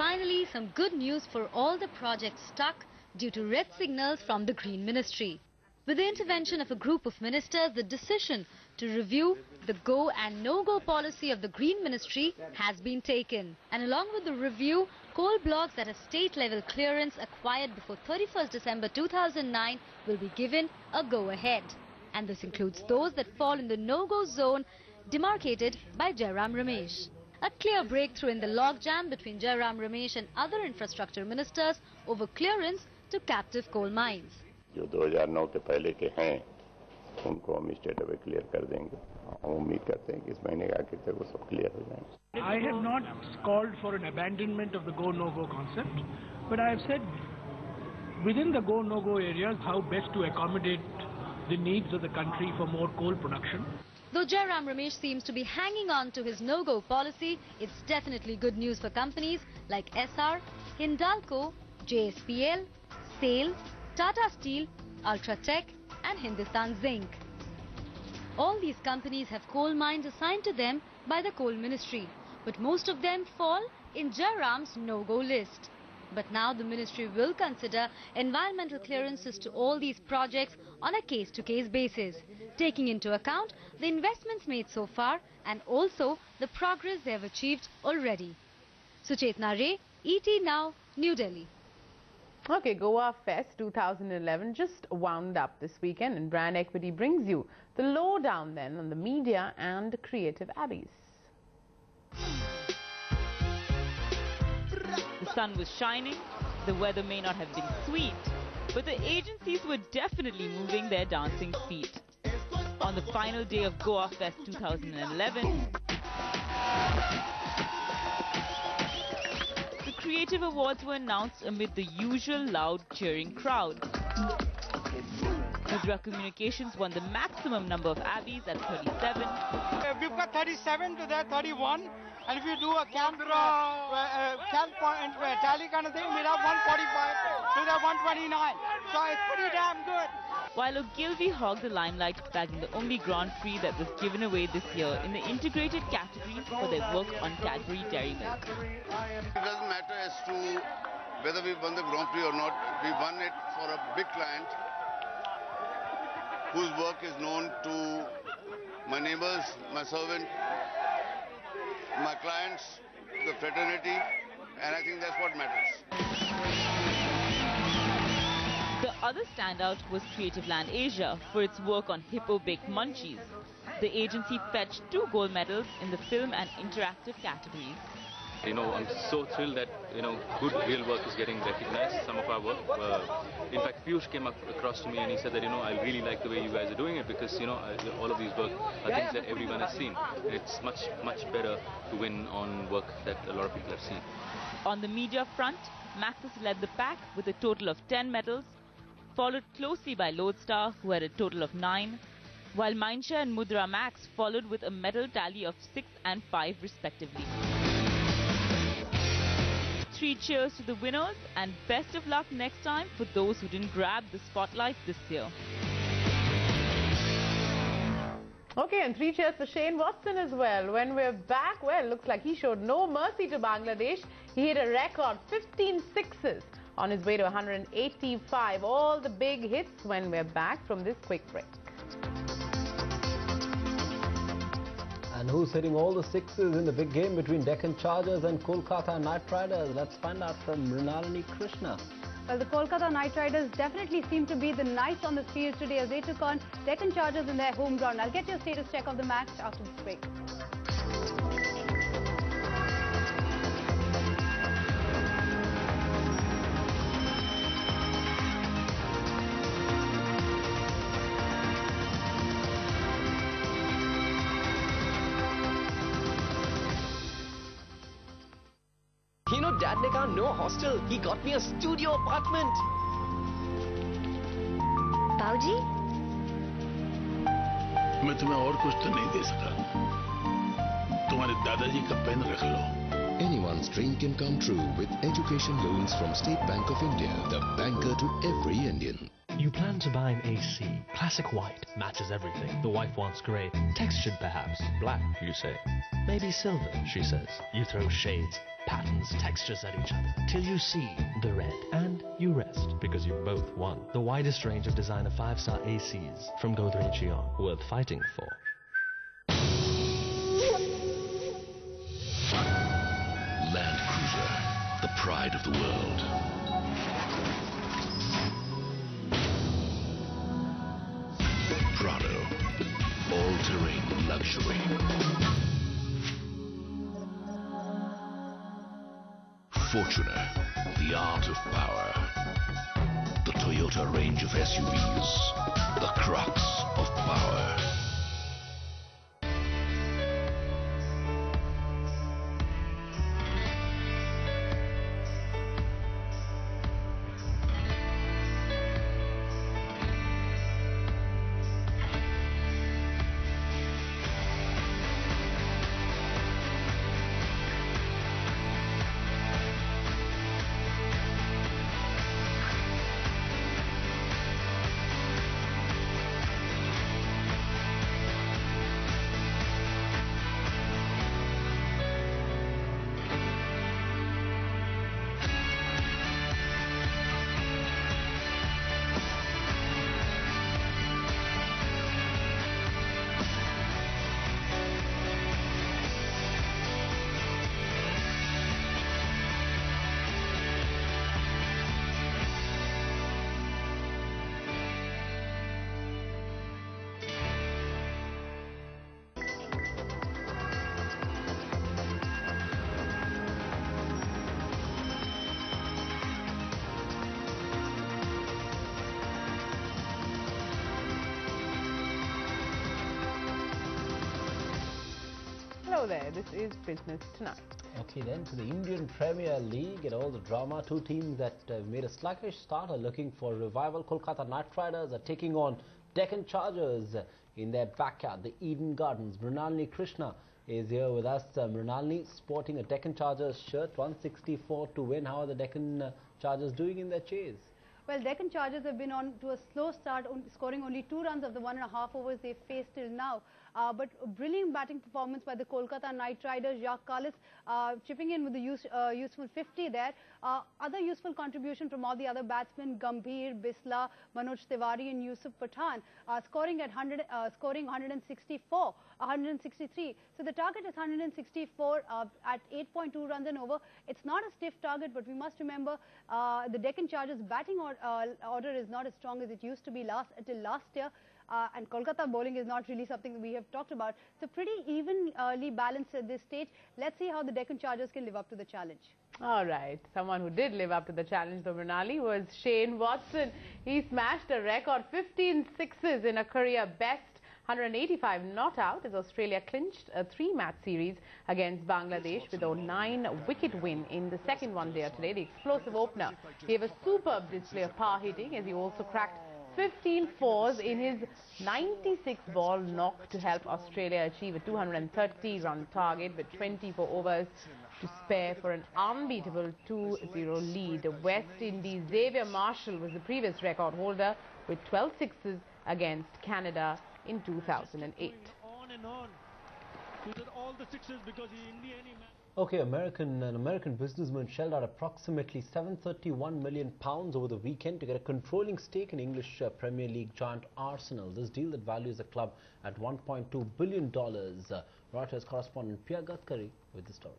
finally, some good news for all the projects stuck due to red signals from the Green Ministry. With the intervention of a group of ministers, the decision to review the go and no-go policy of the Green Ministry has been taken. And along with the review, coal blocks that have state-level clearance acquired before 31st December 2009 will be given a go-ahead. And this includes those that fall in the no-go zone demarcated by Jairam Ramesh. A clear breakthrough in the logjam between Jairam Ramesh and other infrastructure ministers over clearance to captive coal mines. जो 2009 के पहले के हैं उनको हम state away clear कर देंगे। हम उम्मीद करते हैं कि इस महीने के आखिर तक वो सब क्लियर हो जाएंगे। I have not called for an abandonment of the go-no-go concept, but I have said within the go-no-go areas how best to accommodate the needs of the country for more coal production. Though Jairam Ramesh seems to be hanging on to his no-go policy, it's definitely good news for companies like Essar, Hindalco, JSPL, SAIL, Tata Steel, Ultratech and Hindustan Zinc. All these companies have coal mines assigned to them by the Coal Ministry, but most of them fall in Jairam's no-go list. But now the ministry will consider environmental clearances to all these projects on a case-to-case basis, taking into account the investments made so far and also the progress they have achieved already. Suchetna Ray, ET Now, New Delhi. Okay, Goa Fest 2011 just wound up this weekend, and Brand Equity brings you the lowdown then on the media and creative abbeys. The sun was shining, the weather may not have been sweet, but the agencies were definitely moving their dancing feet. On the final day of Goa Fest 2011, the Creative Awards were announced amid the usual loud cheering crowd. Mudra Communications won the maximum number of abbeys at 37. We've got 37 to their 31. And if you do a count tally kind of thing, we'll have 145 to their 129. So it's pretty damn good. While Ogilvy hogged the limelight, bagging the only Grand Prix that was given away this year in the integrated category for their work on Cadbury Dairy Milk. It doesn't matter as to whether we won the Grand Prix or not. We won it for a big client whose work is known to my neighbors, my servant, my clients, the fraternity, and I think that's what matters. The other standout was Creative Land Asia for its work on Hippo Baked Munchies. The agency fetched 2 gold medals in the film and interactive categories. I'm so thrilled that, good real work is getting recognized, some of our work. In fact, Piyush came across to me and he said that, I really like the way you guys are doing it because, all of these work are things that everyone has seen. And it's much, much better to win on work that a lot of people have seen. On the media front, Maxis led the pack with a total of 10 medals, followed closely by Lodestar, who had a total of 9, while Mindshare and Mudra Max followed with a medal tally of 6 and 5 respectively. 3 cheers to the winners and best of luck next time for those who didn't grab the spotlight this year. Okay, and 3 cheers for Shane Watson as well. When we're back, well, looks like he showed no mercy to Bangladesh. He hit a record 15 sixes on his way to 185. All the big hits when we're back from this quick break. And who's hitting all the sixes in the big game between Deccan Chargers and Kolkata Knight Riders? Let's find out from Mrinalini Krishna. Well, the Kolkata Knight Riders definitely seem to be the knights on the field today as they took on Deccan Chargers in their home ground. I'll get your status check of the match after this break. Dad ne kaha no hostel. He got me a studio apartment. Bauji? मैं तुम्हें और कुछ तो नहीं दे सका। तुम्हारे दादाजी का पेन रख लो। Anyone's dream can come true with education loans from State Bank of India, the banker to every Indian. You plan to buy an AC. Classic white matches everything. The wife wants grey. Textured perhaps. Black, you say. Maybe silver, she says. You throw shades. patterns, textures at each other, till you see the red. And you rest, because you both won. The widest range of designer 5-star ACs from Godrej Eon, worth fighting for. Land Cruiser, the pride of the world. Prado, all-terrain luxury. Fortuner, the art of power. The Toyota range of SUVs, the crux of power. Hello there, this is Business Tonight. Okay, then to the Indian Premier League and all the drama. Two teams that made a sluggish start are looking for revival. Kolkata Knight Riders are taking on Deccan Chargers in their backyard, the Eden Gardens. Mrinalini Krishna is here with us. Mrinalini sporting a Deccan Chargers shirt, 164 to win. How are the Deccan Chargers doing in their chase? Well, Deccan Chargers have been on to a slow start, scoring only 2 runs of the 1.5 overs they've faced till now. But a brilliant batting performance by the Kolkata Knight Riders. Jacques Kallis chipping in with the useful 50 there. Other useful contribution from all the other batsmen, Gambhir, Bisla, Manoj Tiwari and Yusuf Pathan, scoring 164, 163. So the target is 164 at 8.2 runs and over. It's not a stiff target, but we must remember the Deccan Chargers batting order is not as strong as it used to be until last year. And Kolkata bowling is not really something that we have talked about. So pretty evenly balanced at this stage. Let's see how the Deccan Chargers can live up to the challenge. All right, someone who did live up to the challenge, though, Mrinalini, was Shane Watson. He smashed a record 15 sixes in a career best. 185 not out as Australia clinched a 3-match series against Bangladesh with a 9-wicket win in the second one-day today. The explosive opener gave a superb display of power hitting as he also cracked 15 fours in his 96-ball knock to help Australia achieve a 230-run target with 24 overs to spare for an unbeatable 2-0 lead. West Indies' Xavier Marshall was the previous record holder with 12 sixes against Canada in 2008. On and on. All the sixes because Okay, an American businessman shelled out approximately £731 million over the weekend to get a controlling stake in English Premier League giant Arsenal. This deal that values the club at $1.2 billion. Reuters correspondent Pia Gadkari with the story.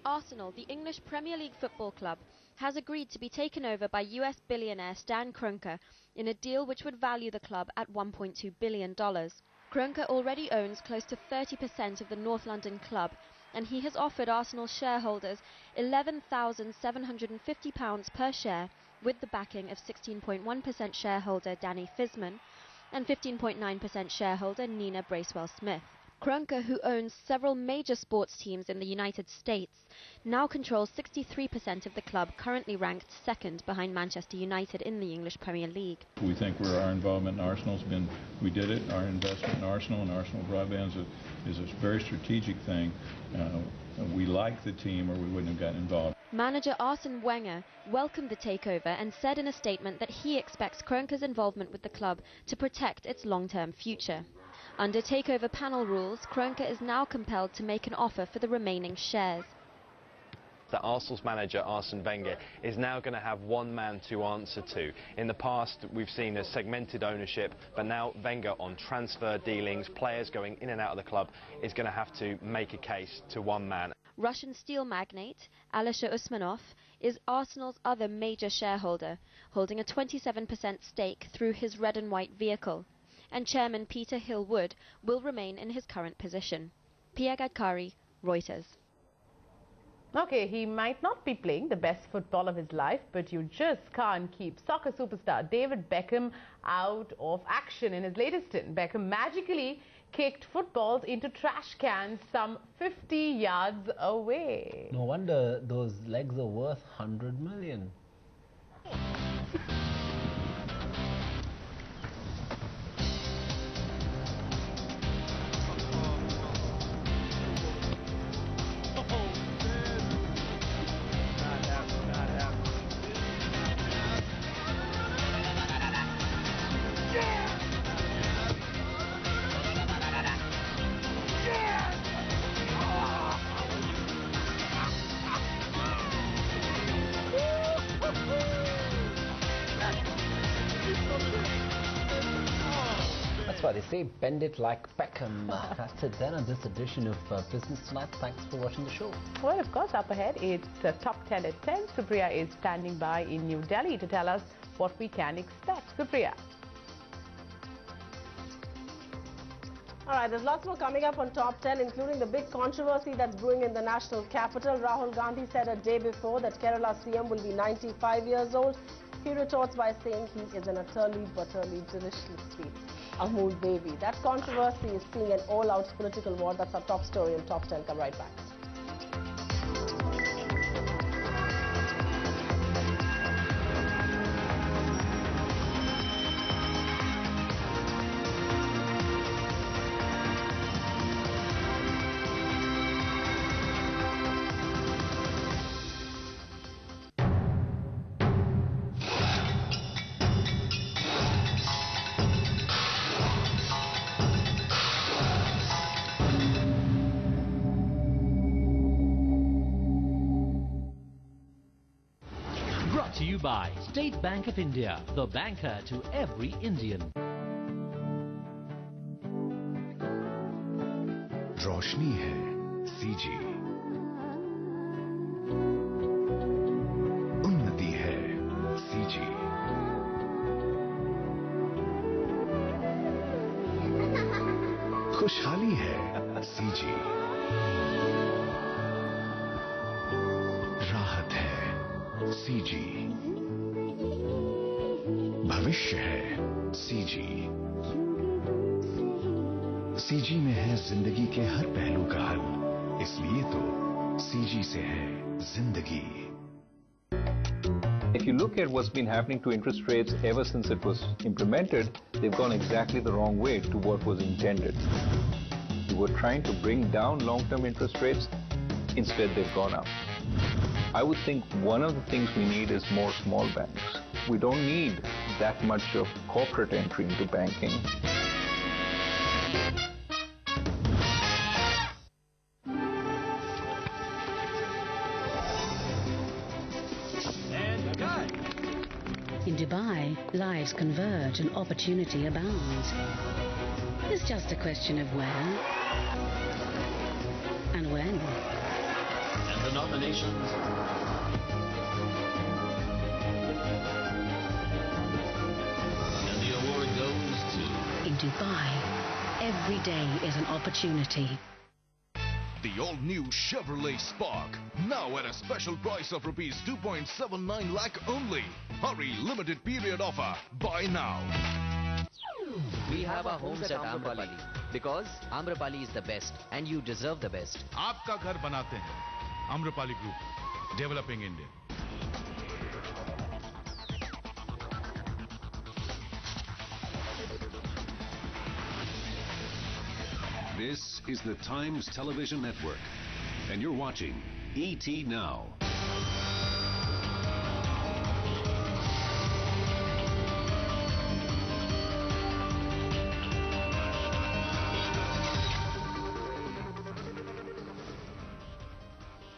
Arsenal, the English Premier League football club, has agreed to be taken over by US billionaire Stan Kroenke in a deal which would value the club at $1.2 billion. Kroenke already owns close to 30% of the North London club, and he has offered Arsenal shareholders £11,750 per share, with the backing of 16.1% shareholder Danny Fisman and 15.9% shareholder Nina Bracewell-Smith. Kroenke, who owns several major sports teams in the United States, now controls 63% of the club, currently ranked second behind Manchester United in the English Premier League. We think our involvement in Arsenal has been, we did it, our investment in Arsenal and Arsenal Broadband is a very strategic thing. We like the team or we wouldn't have gotten involved. Manager Arsene Wenger welcomed the takeover and said in a statement that he expects Kroenke's involvement with the club to protect its long-term future. Under takeover panel rules, Kroenke is now compelled to make an offer for the remaining shares. that Arsenal's manager, Arsene Wenger, is now going to have one man to answer to. In the past, we've seen a segmented ownership, but now Wenger, on transfer dealings, players going in and out of the club, is going to have to make a case to one man. Russian steel magnate Alisher Usmanov is Arsenal's other major shareholder, holding a 27% stake through his red and white vehicle, and chairman Peter Hill-Wood will remain in his current position. Pia Gadkari, Reuters. Okay, he might not be playing the best football of his life, but you just can't keep soccer superstar David Beckham out of action. In his latest stint, Beckham magically kicked footballs into trash cans some 50 yards away. No wonder those legs are worth 100 million. That's why they say bend it like Beckham. That's it then on this edition of Business Tonight. Thanks for watching the show. Well, of course, up ahead, it's Top 10 at 10. Supriya is standing by in New Delhi to tell us what we can expect. Supriya. All right, there's lots more coming up on Top 10, including the big controversy that's brewing in the national capital. Rahul Gandhi said a day before that Kerala CM will be 95 years old. He retorts by saying he is an utterly, butterly, deliciously sweet Amul baby. That controversy is seeing an all-out political war. That's our top story in Top 10. Come right back. To you by State Bank of India, the banker to every Indian. रोशनी है CG, उन्नति है CG, खुशहाली है CG, राहत है CG, भविष्य है CG। CG में है जिंदगी के हर पहलू का हल, इसलिए तो CG से है जिंदगी। If you look at what's been happening to interest rates ever since it was implemented, they've gone exactly the wrong way to what was intended. We were trying to bring down long-term interest rates, instead they've gone up. I would think one of the things we need is more small banks. We don't need that much of corporate entry into banking. In Dubai, lives converge and opportunity abounds. It's just a question of where and when. And the nominations. And the award goes to... In Dubai, every day is an opportunity. The all-new Chevrolet Spark, now at a special price of Rs 2.79 lakh only. Hurry, limited period offer. Buy now. We have our homes at Amrapali because Amrapali is the best and you deserve the best. आपका घर बनाते हैं Amrapali Group, developing India. This is the Times Television Network, and you're watching ET Now.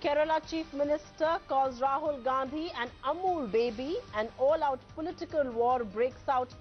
Kerala Chief Minister calls Rahul Gandhi an Amul baby. An all-out political war breaks out.